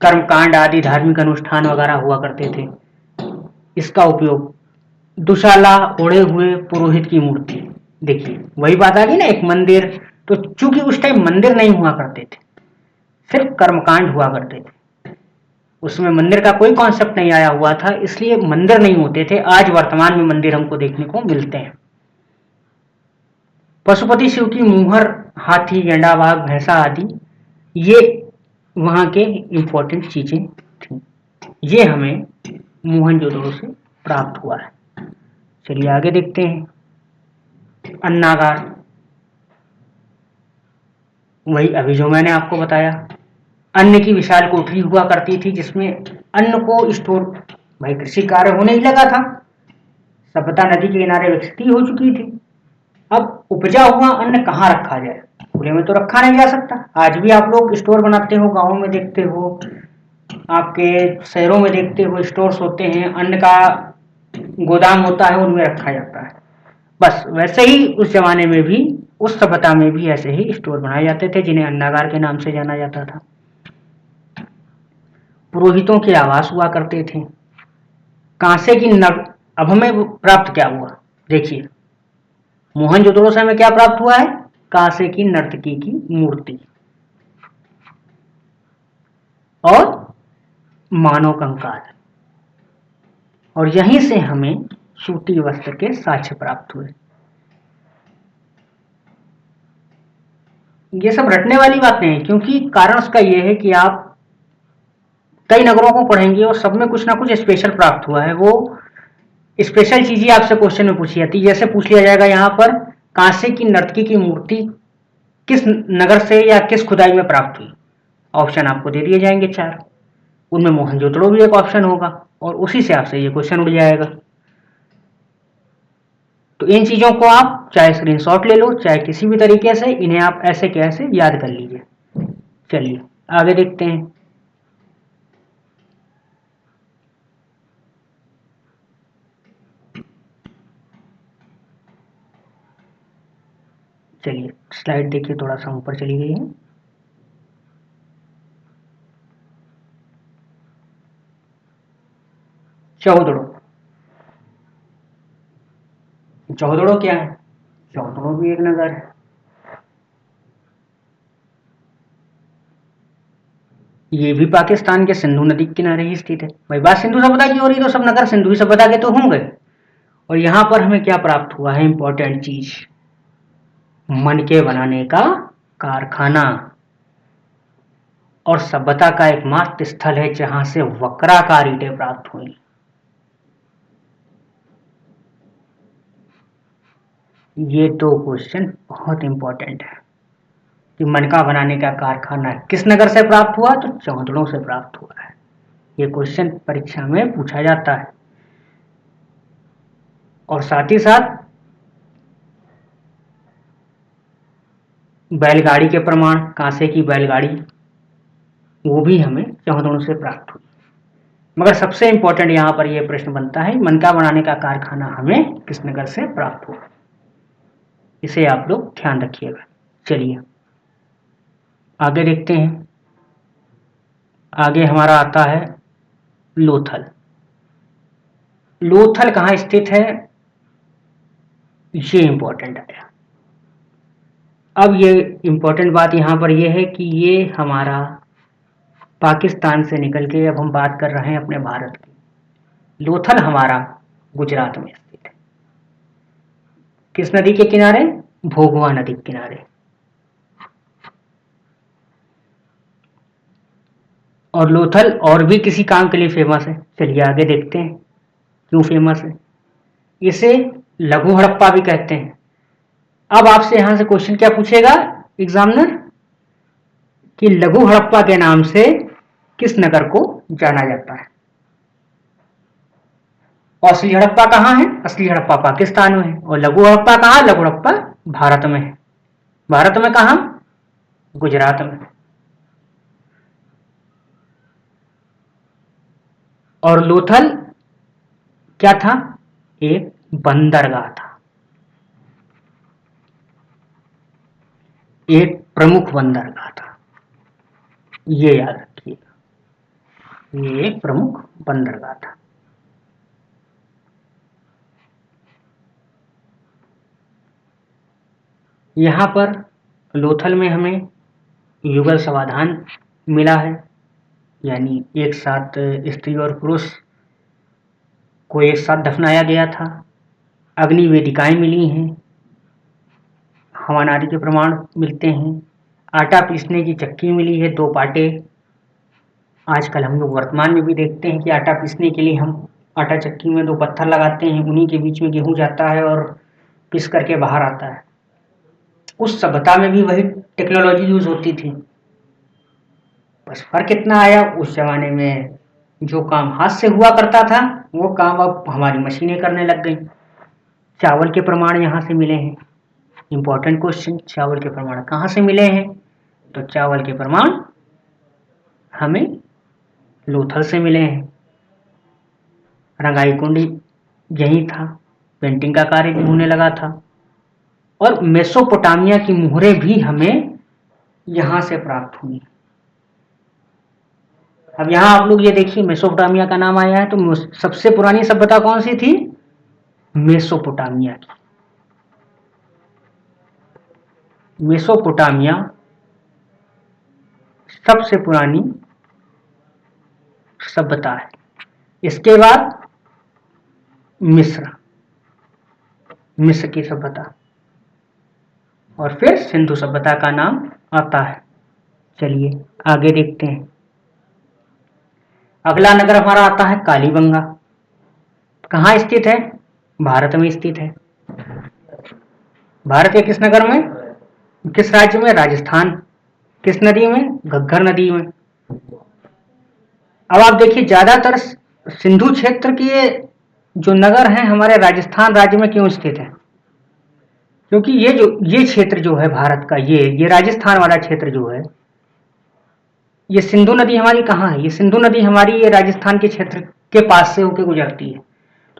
[SPEAKER 1] कर्मकांड आदि धार्मिक अनुष्ठान वगैरह हुआ करते थे। इसका उपयोग दुशाला ओढ़े हुए पुरोहित की मूर्ति, देखिए वही बात आ गई ना, एक मंदिर। तो चूंकि उस टाइम मंदिर नहीं हुआ करते थे, सिर्फ कर्मकांड हुआ करते थे, उसमें मंदिर का कोई कॉन्सेप्ट नहीं आया हुआ था, इसलिए मंदिर नहीं होते थे। आज वर्तमान में मंदिर हमको देखने को मिलते हैं। पशुपति शिव की मुहर, हाथी, गेंडा, बाघ, भैंसा आदि ये वहां के इंपॉर्टेंट चीजें थी। ये हमें मोहनजोदड़ो से प्राप्त हुआ है। चलिए आगे देखते हैं। अन्नागार, वही अभी जो मैंने आपको बताया, अन्न की विशाल कोठरी हुआ करती थी जिसमें अन्न को स्टोर, भाई कृषि कार्य होने ही लगा था, सभ्यता नदी के किनारे विकसित हो चुकी थी। अब उपजा हुआ अन्न कहाँ रखा जाए, खुले में तो रखा नहीं जा सकता। आज भी आप लोग स्टोर बनाते हो, गाँवों में देखते हो, आपके शहरों में देखते हो स्टोर्स होते हैं, अन्न का गोदाम होता है, उनमें रखा जाता है। बस वैसे ही उस जमाने में भी उस सभ्यता में भी ऐसे ही स्टोर बनाए जाते थे जिन्हें अन्नागार के नाम से जाना जाता था। पुरोहितों के आवास हुआ करते थे। कांसे की नग अब हमें प्राप्त क्या हुआ, देखिए मोहनजोदड़ो से हमें क्या प्राप्त हुआ है, कांसे की नर्तकी की मूर्ति और मानव कंकाल, और यहीं से हमें सूती वस्त्र के साक्ष्य प्राप्त हुए। ये सब रटने वाली बातें हैं, क्योंकि कारण उसका यह है कि आप कई नगरों को पढ़ेंगे और सब में कुछ ना कुछ स्पेशल प्राप्त हुआ है। वो स्पेशल चीजें आपसे क्वेश्चन में पूछी जाती है। जैसे पूछ लिया जाएगा यहाँ पर कांसे की नर्तकी की मूर्ति किस नगर से या किस खुदाई में प्राप्त हुई, ऑप्शन आपको दे दिए जाएंगे 4, उनमें मोहनजोदड़ो भी एक ऑप्शन होगा और उसी से आपसे ये क्वेश्चन उड़ जाएगा। तो इन चीजों को आप चाहे स्क्रीनशॉट ले लो, चाहे किसी भी तरीके से इन्हें आप ऐसे कैसे याद कर लीजिए। चलिए आगे देखते हैं। चलिए स्लाइड देखिए, थोड़ा सा ऊपर चली गई है। चौदड़ो, चौदड़ो क्या है, चौदड़ो भी एक नगर है। ये भी पाकिस्तान के सिंधु नदी के किनारे ही स्थित है। भाई बात सिंधु सभ्यता की हो रही तो सब नगर सिंधु सभ्यता के तो होंगे। और यहां पर हमें क्या प्राप्त हुआ है, इंपॉर्टेंट चीज, मनके बनाने का कारखाना और सभ्यता का एकमात्र स्थल है जहां से वक्राकार ईंटें प्राप्त हुई। ये दो क्वेश्चन बहुत इंपॉर्टेंट है कि मनका बनाने का कारखाना किस नगर से प्राप्त हुआ, तो चौदड़ों से प्राप्त हुआ है। ये क्वेश्चन परीक्षा में पूछा जाता है। और साथ ही साथ बैलगाड़ी के प्रमाण, कांसे की बैलगाड़ी, वो भी हमें चौदड़ों से प्राप्त हुई। मगर सबसे इंपॉर्टेंट यहां पर यह प्रश्न बनता है, मनका बनाने का कारखाना हमें किस नगर से प्राप्त हुआ, इसे आप लोग ध्यान रखिएगा। चलिए आगे देखते हैं। आगे हमारा आता है लोथल। लोथल कहां स्थित है, ये इंपॉर्टेंट है। अब ये इंपॉर्टेंट बात यहां पर यह है कि ये हमारा पाकिस्तान से निकल के अब हम बात कर रहे हैं अपने भारत की। लोथल हमारा गुजरात में स्थित है। किस नदी के किनारे, भोगवा नदी के किनारे। और लोथल और भी किसी काम के लिए फेमस है, चलिए आगे देखते हैं क्यों फेमस है। इसे लघु हड़प्पा भी कहते हैं। अब आपसे यहां से क्वेश्चन क्या पूछेगा एग्जामिनर, कि लघु हड़प्पा के नाम से किस नगर को जाना जाता है। और असली हड़प्पा कहां है, असली हड़प्पा पाकिस्तान में है। और लघु हड़प्पा कहां, लघु हड़प्पा भारत में है। भारत में कहां, गुजरात में। और लोथल क्या था, एक बंदरगाह था, एक प्रमुख बंदरगाह था, ये याद रखिएगा, ये एक प्रमुख बंदरगाह था। यहां पर लोथल में हमें युगल समाधान मिला है, यानी एक साथ स्त्री और पुरुष को एक साथ दफनाया गया था। अग्नि वेदिकाएं मिली हैं, हवन आदि के प्रमाण मिलते हैं। आटा पीसने की चक्की मिली है, 2 पाटे। आजकल हम लोग वर्तमान में भी देखते हैं कि आटा पीसने के लिए हम आटा चक्की में 2 पत्थर लगाते हैं, उन्हीं के बीच में गेहूं जाता है और पीस करके बाहर आता है। उस सभ्यता में भी वही टेक्नोलॉजी यूज होती थी, बस फर्क इतना आया, उस जमाने में जो काम हाथ से हुआ करता था वो काम अब हमारी मशीनें करने लग गई। चावल के प्रमाण यहाँ से मिले हैं। इंपॉर्टेंट क्वेश्चन, चावल के प्रमाण कहाँ से मिले हैं, तो चावल के प्रमाण हमें लोथल से मिले हैं। रंगाई कुंड यही था, पेंटिंग का कार्य भी होने लगा था। और मेसोपोटामिया की मुहरें भी हमें यहां से प्राप्त हुई। अब यहां आप लोग ये देखिए, मेसोपोटामिया का नाम आया है, तो सबसे पुरानी सभ्यता कौन सी थी? मेसोपोटामिया की। मेसोपोटामिया सबसे पुरानी सभ्यता है। इसके बाद मिस्र, मिस्र की सभ्यता, और फिर सिंधु सभ्यता का नाम आता है। चलिए आगे देखते हैं। अगला नगर हमारा आता है कालीबंगा। कहाँ स्थित है? भारत में स्थित है। भारत के किस नगर में, किस राज्य में? राजस्थान। किस नदी में? घग्गर नदी में। अब आप देखिए, ज्यादातर सिंधु क्षेत्र के जो नगर हैं हमारे राजस्थान राज्य में क्यों स्थित है? क्योंकि ये क्षेत्र जो है भारत का, ये राजस्थान वाला क्षेत्र जो है, ये सिंधु नदी हमारी कहाँ है? ये सिंधु नदी हमारी ये राजस्थान के क्षेत्र के पास से होकर गुजरती है।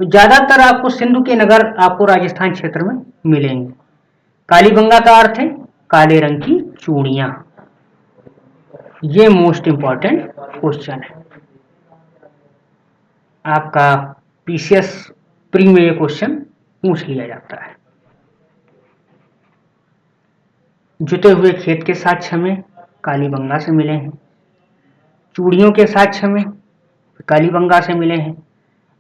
[SPEAKER 1] तो ज्यादातर आपको सिंधु के नगर आपको राजस्थान क्षेत्र में मिलेंगे। कालीबंगा का अर्थ है काले रंग की चूड़ियां। ये मोस्ट इंपॉर्टेंट क्वेश्चन है आपका, पीसीएस प्री में ये क्वेश्चन पूछ लिया जाता है। जुटे हुए खेत के साक्ष्य हमें कालीबंगा से मिले हैं। चूड़ियों के साक्ष्य हमें कालीबंगा से मिले हैं।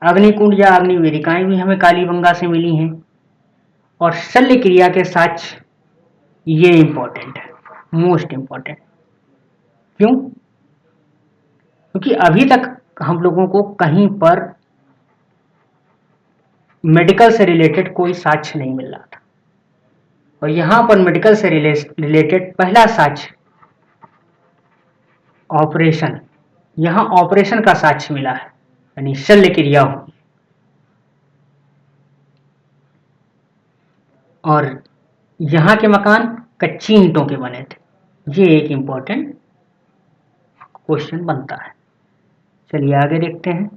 [SPEAKER 1] अग्निकुंड या अग्निवेदिकाएं भी हमें कालीबंगा से मिली हैं। और शल्य क्रिया के साक्ष्य, ये इंपॉर्टेंट है, मोस्ट इंपॉर्टेंट। क्यों? क्योंकि अभी तक हम लोगों को कहीं पर मेडिकल से रिलेटेड कोई साक्ष्य नहीं मिल रहा था, और यहां पर मेडिकल से रिलेटेड पहला साक्ष्य ऑपरेशन, यहां ऑपरेशन का साक्ष्य मिला है, यानी शल्य क्रिया हुई। और यहां के मकान कच्ची ईंटों के बने थे। ये एक इंपॉर्टेंट क्वेश्चन बनता है। चलिए आगे देखते हैं।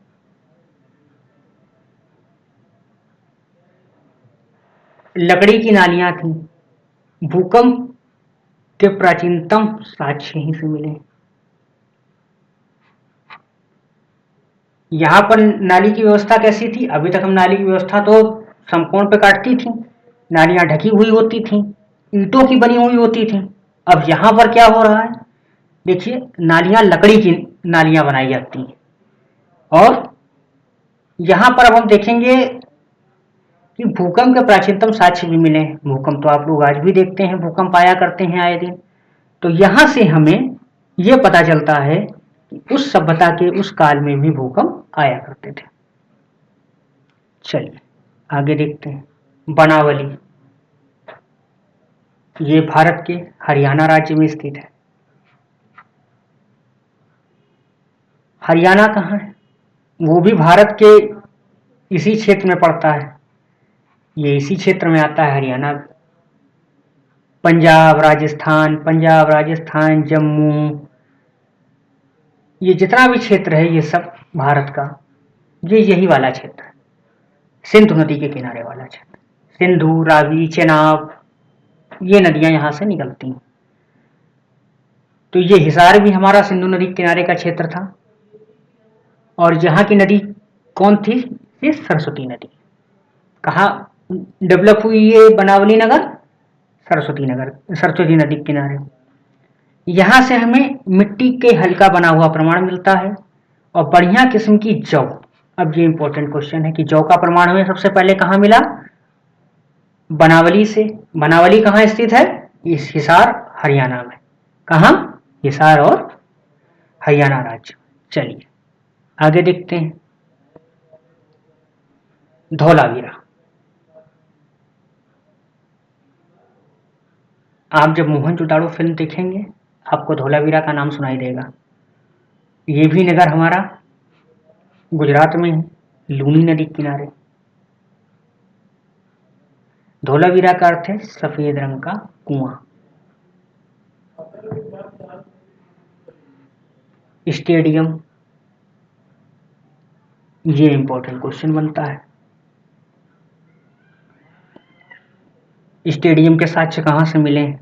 [SPEAKER 1] लकड़ी की नालियां थी। भूकंप के प्राचीनतम साक्ष्य यहीं से मिले। यहां पर नाली की व्यवस्था कैसी थी? अभी तक हम नाली की व्यवस्था तो समकोण पे काटती थी, नालियां ढकी हुई होती थी, ईंटों की बनी हुई होती थी। अब यहां पर क्या हो रहा है? देखिए, नालियां लकड़ी की नालियां बनाई जाती हैं। और यहां पर अब हम देखेंगे कि भूकंप के प्राचीनतम साक्ष्य भी मिले हैं। भूकंप तो आप लोग आज भी देखते हैं, भूकंप आया करते हैं आए दिन। तो यहां से हमें यह पता चलता है कि उस सभ्यता के उस काल में भी भूकंप आया करते थे। चलिए आगे देखते हैं। बनावली, ये भारत के हरियाणा राज्य में स्थित है। हरियाणा कहाँ है? वो भी भारत के इसी क्षेत्र में पड़ता है, ये इसी क्षेत्र में आता है हरियाणा। पंजाब राजस्थान जम्मू, ये जितना भी क्षेत्र है ये सब भारत का ये यही वाला क्षेत्र है, सिंधु नदी के किनारे वाला क्षेत्र। सिंधु, रावी, चेनाब, ये नदियां यहां से निकलती हैं। तो ये हिसार भी हमारा सिंधु नदी के किनारे का क्षेत्र था। और यहाँ की नदी कौन थी? ये सरस्वती नदी। कहाँ डेवलप हुई ये बनावली नगर? सरस्वती नदी के किनारे। यहां से हमें मिट्टी के हल्का बना हुआ प्रमाण मिलता है और बढ़िया किस्म की जौ। अब ये इंपॉर्टेंट क्वेश्चन है कि जौ का प्रमाण हमें सबसे पहले कहां मिला? बनावली से। बनावली कहां स्थित है? इस हिसार हरियाणा में। कहां? हिसार और हरियाणा राज्य। चलिए आगे देखते हैं। धौलावीरा, आप जब मोहनजोदाड़ो फिल्म देखेंगे आपको धौलावीरा का नाम सुनाई देगा। ये भी नगर हमारा गुजरात में है, लूनी नदी के किनारे। धौलावीरा का अर्थ है सफेद रंग का कुआं। स्टेडियम, ये इंपॉर्टेंट क्वेश्चन बनता है। स्टेडियम के साक्ष्य कहाँ से मिले हैं?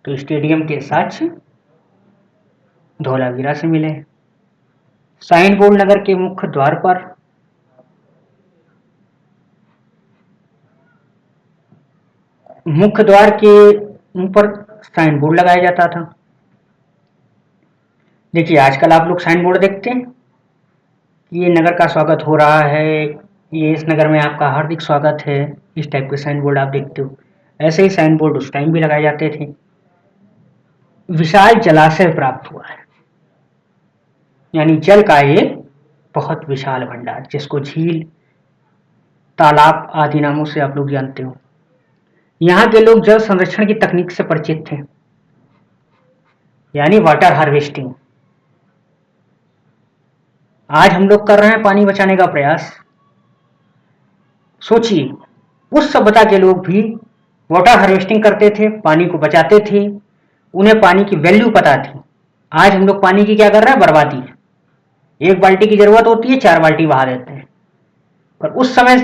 [SPEAKER 1] तो स्टेडियम के साक्ष्य धौलावीरा से मिले हैं। साइन बोर्ड नगर के मुख्य द्वार पर मुख्य द्वार के ऊपर साइन बोर्ड लगाया जाता था। देखिए आजकल आप लोग साइन बोर्ड देखते हैं, ये नगर का स्वागत हो रहा है, ये इस नगर में आपका हार्दिक स्वागत है, इस टाइप के साइन बोर्ड आप देखते हो। ऐसे ही साइन बोर्ड उस टाइम भी लगाए जाते थे। विशाल जलाशय प्राप्त हुआ है, यानी जल का एक बहुत विशाल भंडार, जिसको झील, तालाब आदि नामों से आप लोग जानते हो। यहाँ के लोग जल संरक्षण की तकनीक से परिचित थे, यानी वाटर हार्वेस्टिंग। आज हम लोग कर रहे हैं पानी बचाने का प्रयास। सोचिए उस सभ्यता के लोग भी वाटर हार्वेस्टिंग करते थे, पानी को बचाते थे, उन्हें पानी की वैल्यू पता थी। आज हम लोग पानी की क्या कर रहे हैं? बर्बादी। एक बाल्टी की जरूरत होती है, 4 बाल्टी बहा देते हैं। पर उस समय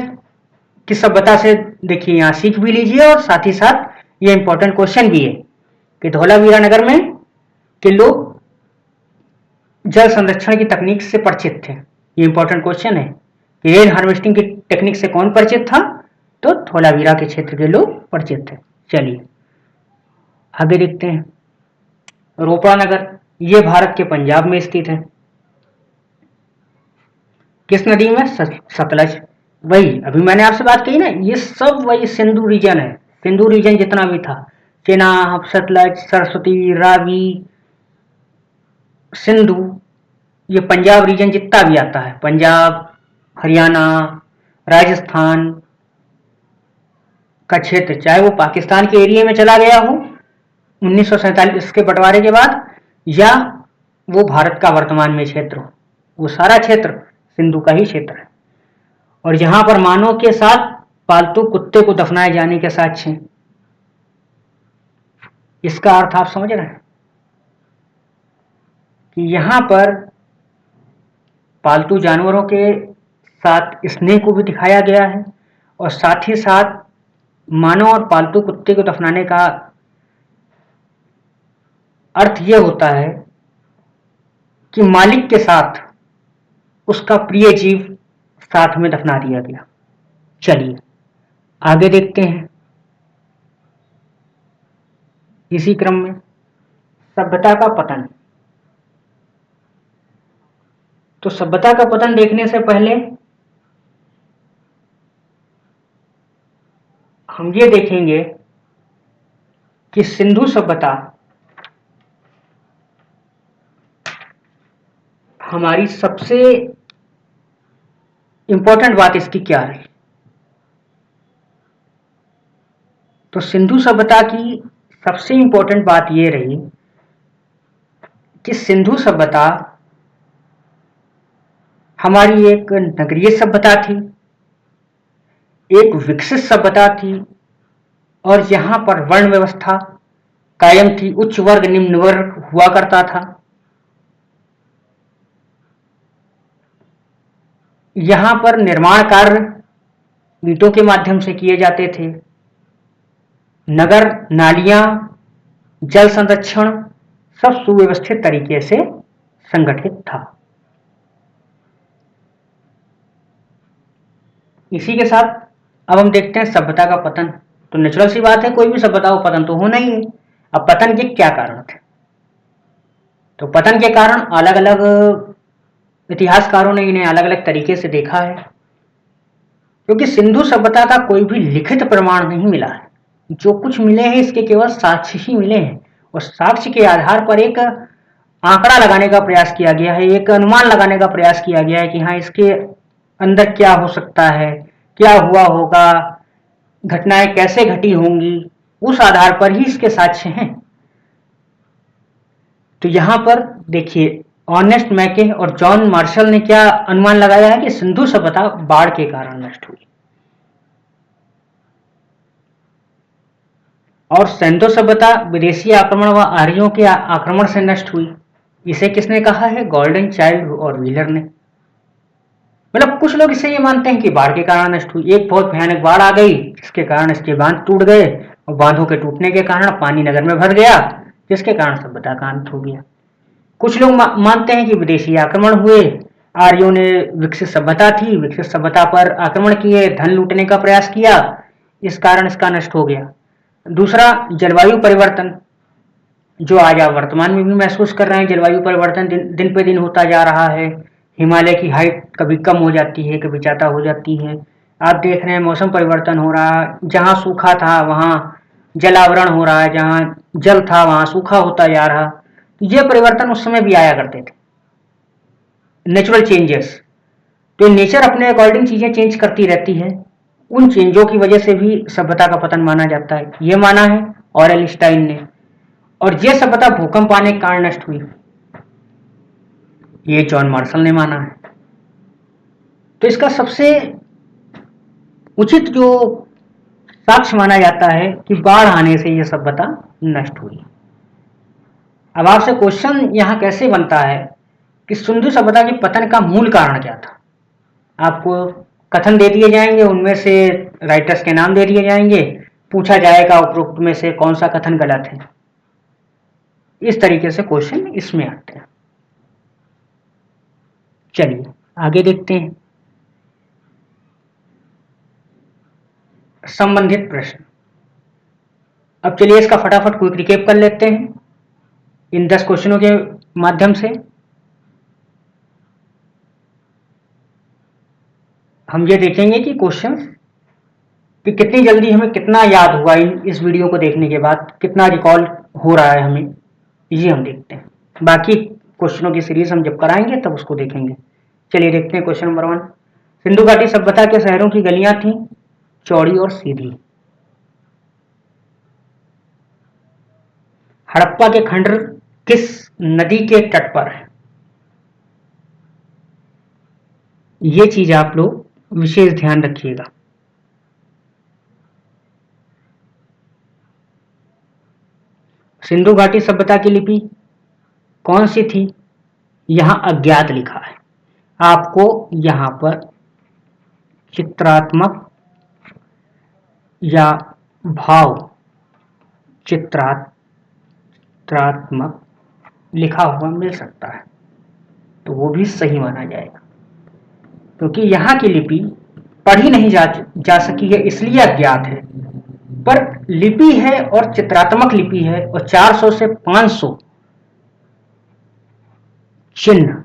[SPEAKER 1] की सभ्यता से देखिए, यहाँ सीख भी लीजिए और साथ ही साथ ये इंपॉर्टेंट क्वेश्चन भी है कि धौलावीरा नगर में के लोग जल संरक्षण की तकनीक से परिचित थे। ये इंपॉर्टेंट क्वेश्चन है कि रेन हार्वेस्टिंग की टेक्निक से कौन परिचित था? तो धौलावीरा के क्षेत्र के लोग परिचित थे। चलिए आगे देखते हैं। रोपड़ा नगर, ये भारत के पंजाब में स्थित है। किस नदी में? सतलज। वही अभी मैंने आपसे बात कही ना, ये सब वही सिंधु रीजन है। सिंधु रीजन जितना भी था, चेनाब, सतलज, सरस्वती, रावी, सिंधु, ये पंजाब रीजन जितना भी आता है, पंजाब, हरियाणा, राजस्थान का क्षेत्र, चाहे वो पाकिस्तान के एरिया में चला गया हो 1947 के बंटवारे के बाद, या वो भारत का वर्तमान में क्षेत्र हो, वो सारा क्षेत्र सिंधु का ही क्षेत्र है। और यहां पर मानव के साथ पालतू कुत्ते को दफनाए जाने के साक्ष्य हैं। इसका अर्थ आप समझ रहे हैं कि यहां पर पालतू जानवरों के साथ स्नेह को भी दिखाया गया है, और साथ ही साथ मानव और पालतू कुत्ते को दफनाने का अर्थ यह होता है कि मालिक के साथ उसका प्रिय जीव साथ में दफना दिया गया। चलिए आगे देखते हैं। इसी क्रम में सभ्यता का पतन। तो सभ्यता का पतन देखने से पहले हम ये देखेंगे कि सिंधु सभ्यता हमारी सबसे इंपॉर्टेंट बात इसकी क्या रही। तो सिंधु सभ्यता की सबसे इंपॉर्टेंट बात यह रही कि सिंधु सभ्यता हमारी एक नगरीय सभ्यता थी, एक विकसित सभ्यता थी, और यहां पर वर्ण व्यवस्था कायम थी। उच्च वर्ग निम्न वर्ग हुआ करता था। यहां पर निर्माण कार्य ईंटों के माध्यम से किए जाते थे। नगर, नालियां, जल संरक्षण सब सुव्यवस्थित तरीके से संगठित था। इसी के साथ अब हम देखते हैं सभ्यता का पतन। तो नेचुरल सी बात है, कोई भी सभ्यता को पतन तो होना ही है। अब पतन के क्या कारण थे? तो पतन के कारण अलग अलग इतिहासकारों ने इन्हें अलग अलग तरीके से देखा है, क्योंकि सिंधु सभ्यता का कोई भी लिखित प्रमाण नहीं मिला है। जो कुछ मिले हैं इसके केवल साक्ष्य ही मिले हैं, और साक्ष्य के आधार पर एक आंकड़ा लगाने का प्रयास किया गया है, एक अनुमान लगाने का प्रयास किया गया है कि हाँ इसके अंदर क्या हो सकता है, क्या हुआ होगा, घटनाएं कैसे घटी होंगी, उस आधार पर ही इसके साक्ष्य हैं। तो यहां पर देखिए ऑनेस्ट मैके और जॉन मार्शल ने क्या अनुमान लगाया है कि सिंधु सभ्यता बाढ़ के कारण नष्ट हुई, और सिंधु सभ्यता विदेशी आक्रमण व आर्यों के आक्रमण से नष्ट हुई। इसे किसने कहा है? गोल्डन चाइल्ड और व्हीलर ने। मतलब कुछ लोग इससे ये मानते हैं कि बाढ़ के कारण नष्ट हुई। एक बहुत भयानक बाढ़ आ गई जिसके कारण इसके बांध टूट गए और बांधों के टूटने के कारण पानी नगर में भर गया जिसके कारण सभ्यता का अंत हो गया। कुछ लोग मानते हैं कि विदेशी आक्रमण हुए, आर्यों ने विकसित सभ्यता थी, विकसित सभ्यता पर आक्रमण किए, धन लूटने का प्रयास किया, इस कारण इसका नष्ट हो गया। दूसरा, जलवायु परिवर्तन, जो आज आप वर्तमान में भी महसूस कर रहे हैं। जलवायु परिवर्तन दिन पे दिन होता जा रहा है। हिमालय की हाइट कभी कम हो जाती है, कभी ज़्यादा हो जाती है। आप देख रहे हैं मौसम परिवर्तन हो रहा है। जहाँ सूखा था वहाँ जलावरण हो रहा है, जहाँ जल था वहाँ सूखा होता जा रहा। ये परिवर्तन उस समय भी आया करते थे, नेचुरल चेंजेस। तो नेचर अपने अकॉर्डिंग चीजें चेंज करती रहती है। उन चेंजों की वजह से भी सभ्यता का पतन माना जाता है, ये माना है ऑरेल स्टाइन ने। और ये सभ्यता भूकंप आने के कारण नष्ट हुई, ये जॉन मार्शल ने माना है। तो इसका सबसे उचित जो साक्ष्य माना जाता है कि बाढ़ आने से यह सभ्यता नष्ट हुई। अब आपसे क्वेश्चन यहां कैसे बनता है कि सिंधु सभ्यता के पतन का मूल कारण क्या था। आपको कथन दे दिए जाएंगे, उनमें से राइटर्स के नाम दे दिए जाएंगे, पूछा जाएगा उपरोक्त में से कौन सा कथन गलत है। इस तरीके से क्वेश्चन इसमें आते हैं। चलिए आगे देखते हैं संबंधित प्रश्न। अब चलिए इसका फटाफट क्विक रिकेप कर लेते हैं इन 10 क्वेश्चनों के माध्यम से। हम ये देखेंगे कि क्वेश्चन कि कितनी जल्दी हमें कितना याद हुआ इस वीडियो को देखने के बाद, कितना रिकॉल हो रहा है हमें, ये हम देखते हैं। बाकी क्वेश्चनों की सीरीज हम जब कराएंगे तब उसको देखेंगे। चलिए देखते हैं क्वेश्चन नंबर 1। सिंधु घाटी सभ्यता के शहरों की गलियां थीं चौड़ी और सीधी। हड़प्पा के खंडर किस नदी के तट पर है। ये चीज आप लोग विशेष ध्यान रखिएगा। सिंधु घाटी सभ्यता की लिपि कौन सी थी, यहां अज्ञात लिखा है। आपको यहां पर चित्रात्मक या भाव चित्रात्मक लिखा हुआ मिल सकता है, तो वो भी सही माना जाएगा, क्योंकि यहां की लिपि पढ़ी नहीं जा सकी है इसलिए अज्ञात है। पर लिपि है और चित्रात्मक लिपि है, और 400 से 500 चिन्ह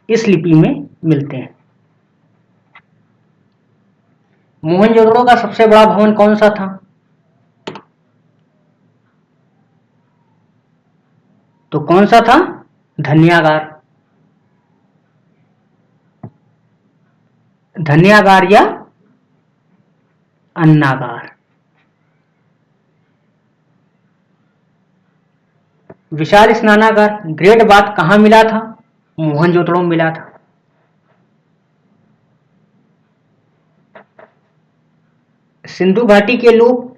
[SPEAKER 1] इस लिपि में मिलते हैं। मोहनजोदड़ो का सबसे बड़ा भवन कौन सा था, तो कौन सा था, धन्यागार। धन्यागार या अन्नागार। विशाल स्नानागार, ग्रेट बाथ कहां मिला था, मोहनजोदड़ो में मिला था। सिंधु घाटी के लोग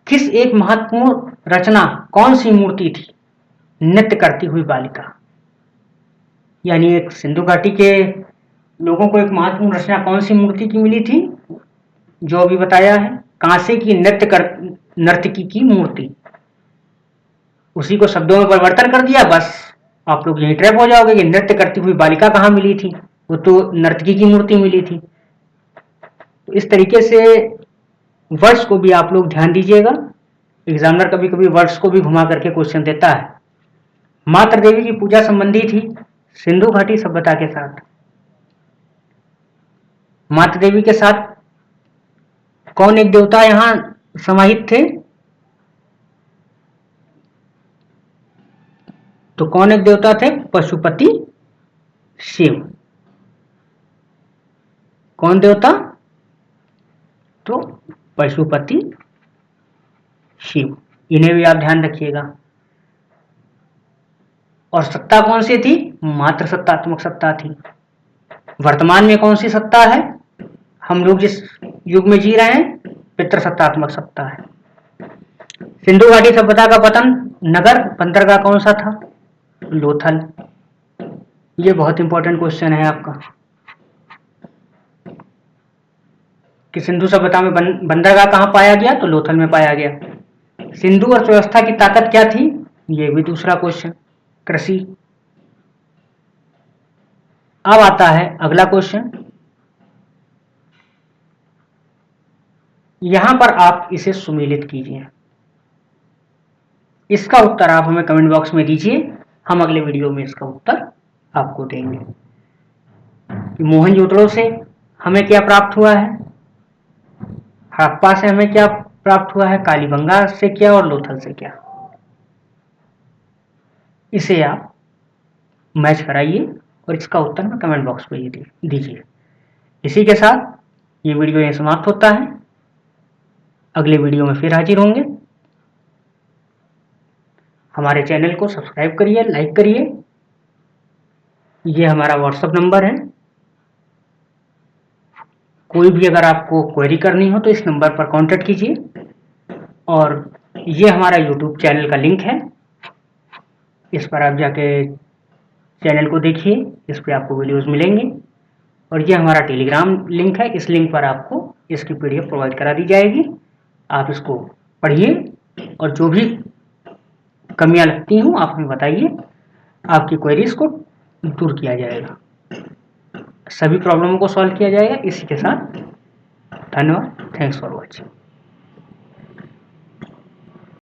[SPEAKER 1] किस एक महत्वपूर्ण रचना, कौन सी मूर्ति थी, नृत्य करती हुई बालिका। यानी एक सिंधु घाटी के लोगों को एक महत्वपूर्ण रचना कौन सी मूर्ति की मिली थी, जो अभी बताया है, कांसे की नर्तकी की मूर्ति। उसी को शब्दों में परिवर्तन कर दिया, बस आप लोग यही ट्रैप हो जाओगे कि नृत्य करती हुई बालिका कहां मिली थी, वो तो नर्तकी की मूर्ति मिली थी। तो इस तरीके से वर्ड्स को भी आप लोग ध्यान दीजिएगा। एग्जामिनर कभी कभी वर्ड्स को भी घुमा करके क्वेश्चन देता है। मातृ देवी की पूजा संबंधी थी सिंधु घाटी सभ्यता के साथ। मातृ देवी के साथ कौन एक देवता यहां समाहित थे, तो कौन एक देवता थे, पशुपति शिव। कौन देवता, तो पशुपति शिव। इन्हें भी आप ध्यान रखिएगा। और सत्ता कौन सी थी, मात्र सत्तात्मक सत्ता थी। वर्तमान में कौन सी सत्ता है, हम लोग जिस युग में जी रहे हैं, पितृसत्तात्मक सत्ता है। सिंधु घाटी सभ्यता का पतन नगर बंदरगाह कौन सा था, लोथल। ये बहुत इंपॉर्टेंट क्वेश्चन है आपका। कि सिंधु सभ्यता में बंदरगाह कहाँ पाया गया, तो लोथल में पाया गया। सिंधु अर्थव्यवस्था की ताकत क्या थी, ये भी दूसरा क्वेश्चन, कृषि। अब आता है अगला क्वेश्चन, यहां पर आप इसे सुमेलित कीजिए। इसका उत्तर आप हमें कमेंट बॉक्स में दीजिए, हम अगले वीडियो में इसका उत्तर आपको देंगे। मोहनजोदड़ो से हमें क्या प्राप्त हुआ है, हड़प्पा से हमें क्या प्राप्त हुआ है, कालीबंगा से क्या और लोथल से क्या। इसे आप मैच कराइए और इसका उत्तर में कमेंट बॉक्स में दीजिए। इसी के साथ ये वीडियो यहीं समाप्त होता है। अगले वीडियो में फिर हाजिर होंगे। हमारे चैनल को सब्सक्राइब करिए, लाइक करिए। ये हमारा व्हाट्सएप नंबर है, कोई भी अगर आपको क्वेरी करनी हो तो इस नंबर पर कांटेक्ट कीजिए। और ये हमारा यूट्यूब चैनल का लिंक है, इस पर आप जाके चैनल को देखिए, इस पर आपको वीडियोस मिलेंगे। और ये हमारा टेलीग्राम लिंक है, इस लिंक पर आपको इसकी पीडीएफ प्रोवाइड करा दी जाएगी। आप इसको पढ़िए और जो भी कमियां लगती हों आप हमें बताइए, आपकी क्वेरीज को दूर किया जाएगा, सभी प्रॉब्लमों को सॉल्व किया जाएगा। इसी के साथ धन्यवाद, थैंक्स फॉर वॉचिंग।